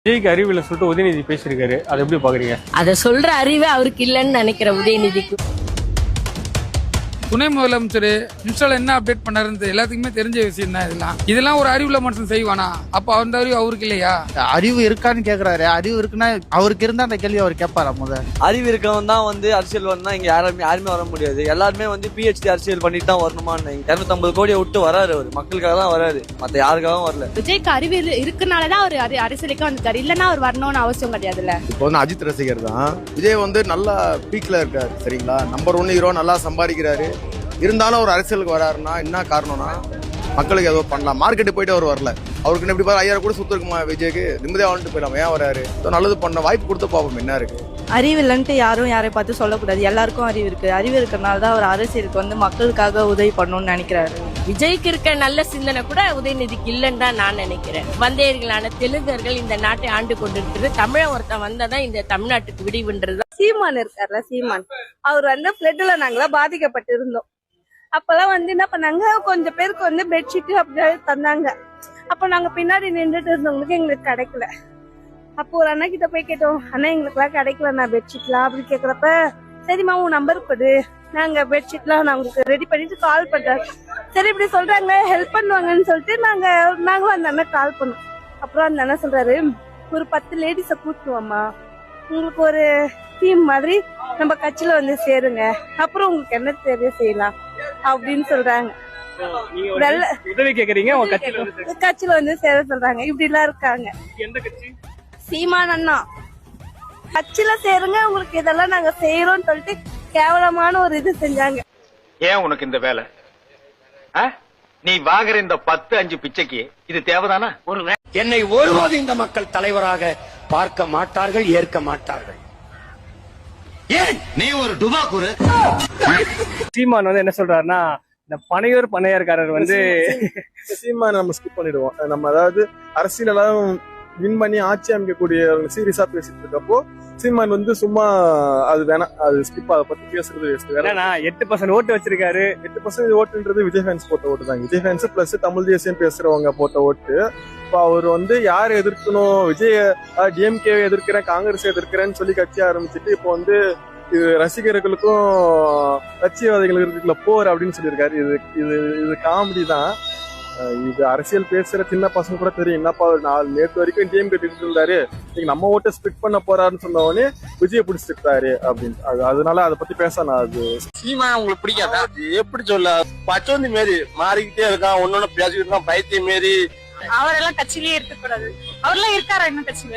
விஜய்க்கு அறிவியல சொல்லிட்டு உதயநிதி பேசியிருக்காரு, அதை எப்படி பாக்குறீங்க? அத சொல்ற அறிவே அவருக்கு இல்லைன்னு நினைக்கிறேன் உதயநிதிக்கு. துணை முதலமைச்சர் இன்ஸ்டால என்ன அப்டேட் பண்ணாருன்னு எல்லாத்துக்குமே தெரிஞ்ச விஷயம் தான். இதெல்லாம் ஒரு அறிவுள்ள மனுஷன் செய்வானா? அப்ப அந்த அறிவு அவருக்கு இல்லையா? அறிவு இருக்கான்னு கேக்குறாரு. அறிவு இருக்குன்னா அவருக்கு இருந்தா அந்த கேள்வி அவர் கேட்பாரா? அறிவு இருக்கவன் தான் அரசியல் வந்தா இங்க யாருமே வர முடியாது. எல்லாருமே பிஹெச்டி அரசியல் பண்ணிட்டு தான் வரணுமான்னு 250 கோடியை விட்டு வராரு. அவர் மக்களுக்காக தான் வராரு, மத்த யாருக்காகவும் வரல. விஜய்க்கு அறிவு இருக்குனாலதான் அவர் அரசியலுக்கு வந்துட்டாரு, இல்லன்னா அவர் வரணும்னு அவசியம் கிடையாதுல்ல. இப்போ அஜித் ரசிகர் தான். விஜய் நல்லா பீக்ல இருக்காரு, சரிங்களா? நம்பர் 1 ஹீரோ, நல்லா சம்பாதிக்கிறாரு. இருந்தாலும் ஒரு அரசியலுக்கு வராருன்னா என்ன காரணம்னா மக்களுக்கு ஏதோ பண்ணலாம், மார்க்கெட்டு போயிட்டு அவர் வரல. அவருக்கு எப்படி பாரு 5000 கூட சுத்து இருக்குமா விஜய்க்கு? நிம்மதியா வந்துட்டு போயிடலாம். ஏன் வராரு? நல்லது பண்ண வாய்ப்பு கொடுத்து பார்ப்போம் என்ன இருக்கு. அறிவு இல்லைன்ட்டு யாரும் யாரை பார்த்து சொல்லக்கூடாது. எல்லாருக்கும் அறிவு இருக்கு. அறிவு இருக்கிறனால தான் அவர் அரசியலுக்கு மக்களுக்காக உதவி பண்ணணும்னு நினைக்கிறாரு. விஜய்க்கு இருக்க நல்ல சிந்தனை கூட உதயநிதிக்கு இல்லைன்னு தான் நான் நினைக்கிறேன். வந்தேர்களான தெலுங்கர்கள் இந்த நாட்டை ஆண்டு கொண்டிருக்கிறது. தமிழன் ஒருத்தன் வந்தாதான் இந்த தமிழ்நாட்டுக்கு விடிவுன்றது. சீமான் இருக்கார்ல, சீமான் அவர் பிளட்ல நாங்களாம் பாதிக்கப்பட்டு இருந்தோம். அப்பெல்லாம் என்ன பண்ணாங்க, கொஞ்சம் பேருக்கு பெட்ஷீட் அப்படி தந்தாங்க. அப்ப நாங்க பின்னாடி நின்றுட்டு இருந்தவங்களுக்கு எங்களுக்கு கிடைக்கல. அப்போ ஒரு அண்ணா கிட்ட போய் கேட்டோம், அண்ணா எங்களுக்கு எல்லாம் கிடைக்கலண்ணா பெட்ஷீட்லாம் அப்படி கேக்குறப்ப, சரிம்மா உன் நம்பர் கொடு, நாங்க பெட்ஷீட்லாம் நான் உங்களுக்கு ரெடி பண்ணிட்டு கால் பண்றோம். சரி இப்படி சொல்றாங்க, ஹெல்ப் பண்ணுவாங்கன்னு சொல்லிட்டு நாங்களும் அந்த அண்ணா கால் பண்ணோம். அப்புறம் அந்த அண்ணா சொல்றாரு, ஒரு 10 லேடிஸ கூட்டுவாமா, உங்களுக்கு ஒரு டீம் மாதிரி நம்ம கட்சியில சேருங்க, அப்புறம் உங்களுக்கு என்ன தேவையோ செய்யலாம் அப்படின்னு சொல்றாங்க. உதவி கேக்குறீங்க, கட்சியில சேர சொல்றாங்க. இப்படி எல்லாம் இருக்காங்க. எந்த கட்சி? சீமான் அண்ணா கட்சியில சேருங்க, உங்களுக்கு இதெல்லாம் நாங்க செய்யறோம்னு சொல்லிட்டு கேவலமான ஒரு இது செஞ்சாங்க. ஏன் உனக்கு இந்த வேலை? நீ வாங்குற இந்த 10-5 பிச்சைக்கு இது தேவைதானா? என்னை ஒருபோது இந்த மக்கள் தலைவராக பார்க்க மாட்டார்கள், ஏற்க மாட்டார்கள். ஏன் நீ ஒரு டுபாக்குரு? சீமான் என்ன சொல்றாருன்னா, இந்த பனையூர் பண்ணையார்காரர் சீமான் நம்ம ஸ்கிப் பண்ணிடுவோம். நம்ம அதாவது அரசியலாம் வின் பண்ணி ஆட்சி அமைக்கக்கூடிய சீரியஸா பேசிட்டு இருக்கப்போ சீமான் சும்மா அது வேணாம், அது ஸ்கிப், அதை பத்தி பேசுறது வேஸ்ட். வேணா 8% ஓட்டு வச்சிருக்காரு. 8% ஓட்டுன்றது விஜய் ஃபேன்ஸ் போட்ட ஓட்டு தான். விஜய் ஃபேன்ஸ் பிளஸ் தமிழ் தேசியம் பேசுறவங்க போட்ட ஓட்டு. இப்போ அவர் யார் எதிர்க்கணும், விஜய் டிஎம்கே எதிர்க்கிறேன், காங்கிரஸ் எதிர்க்கிறேன்னு சொல்லி கட்சி ஆரம்பிச்சுட்டு இப்போ இது ரசிகர்களுக்கும் கட்சிவாதிகளுக்கு இருக்குல்ல போர் அப்படின்னு சொல்லியிருக்காரு. இது காமெடி தான். இது அரசியல் பேசுற சின்ன பசங்க கூட தெரியும். என்னப்பா நேற்று வரைக்கும் டிஎம்கே திட்டு இருந்தாரு, இன்னைக்கு நம்ம ஓட்டை ஸ்பிட் பண்ண போறாருன்னு சொன்ன உடனே விஜய பிடிச்சிட்டாரு அப்படின்னு. அதனால அதை பத்தி பேசணும். அது சீமா உங்களுக்கு பிடிக்காதா? எப்படி சொல்ல, பச்சோந்தி மாரி மாறிக்கிட்டே இருக்கான், ஒன்னொன்னு பேசிக்கிட்டு இருக்கான், பைத்தியம் மாரி. அவரெல்லாம் கட்சியிலேயே இருக்கக்கூடாது. அவரெல்லாம் இருக்காரா இன்னும் கட்சியில?